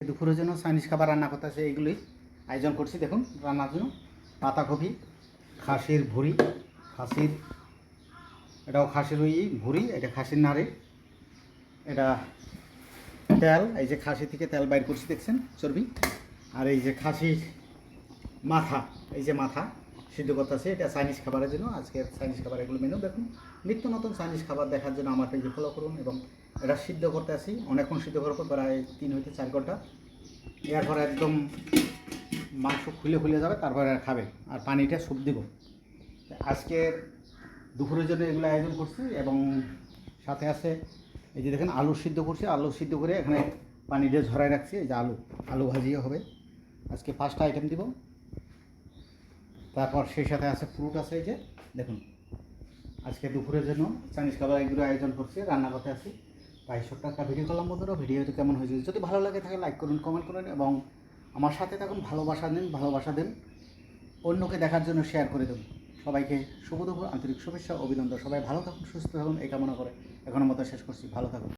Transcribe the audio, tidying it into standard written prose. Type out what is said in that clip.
দুপুরের জন্য চাইনিজ খাবার রান্না করতে আছে, এইগুলোই আয়োজন করছি। দেখুন রান্নার জন্য পাতাকপি, খাসির ভুঁড়ি, খাসির এটাও খাসির ওই ভুঁড়ি, এটা খাসির নাড়ি, এটা তেল, এই যে খাসি থেকে তেল বাইর করছি দেখছেন চর্বি, আর এই যে খাসির মাথা, এই যে মাথা সিদ্ধ করতে আছে। এটা চাইনিজ খাবারের জন্য আজকের চাইনিজ খাবার এগুলো মেনু। দেখুন নিত্য নতুন চাইনিজ খাবার দেখার জন্য আমার পেজে ফলো করুন। এবং এটা সিদ্ধ করতে আসি অনেকক্ষণ, সিদ্ধ করার পর প্রায় 3 হইতে 4 ঘন্টা। এরপর একদম মাংস খুলে খুলে যাবে, তারপরে আর খাবে, আর পানিটা সব দিব। আজকের দুপুরের জন্য এগুলো আয়োজন করছি। এবং সাথে আছে এই যে দেখেন আলু সিদ্ধ করছি, আলু সিদ্ধ করে এখানে পানি দিয়ে ঝরাই রাখছি। এই যে আলু ভাজিও হবে আজকে, 5টা আইটেম দিব। তারপর সেই সাথে আছে ফ্রুট আছে, এই যে দেখুন আজকে দুপুরের জন্য চাইনিজ খাবার এগুলো আয়োজন করছি, রান্না করতে আসি। তাই ছোট্ট একটা ভিডিও করলাম বন্ধুরা। ভিডিওটি কেমন হয়েছে যদি ভালো লাগে থাকে লাইক করুন, কমেন্ট করুন এবং আমার সাথে থাকুন। ভালোবাসা দিন, অন্যকে দেখার জন্য শেয়ার করে দেন। সবাইকে শুভ দুপুর, আন্তরিক শুভেচ্ছা, অভিনন্দন। সবাই ভালো থাকুন, সুস্থ থাকুন এই কামনা করে এখনের মতো শেষ করছি। ভালো থাকুন।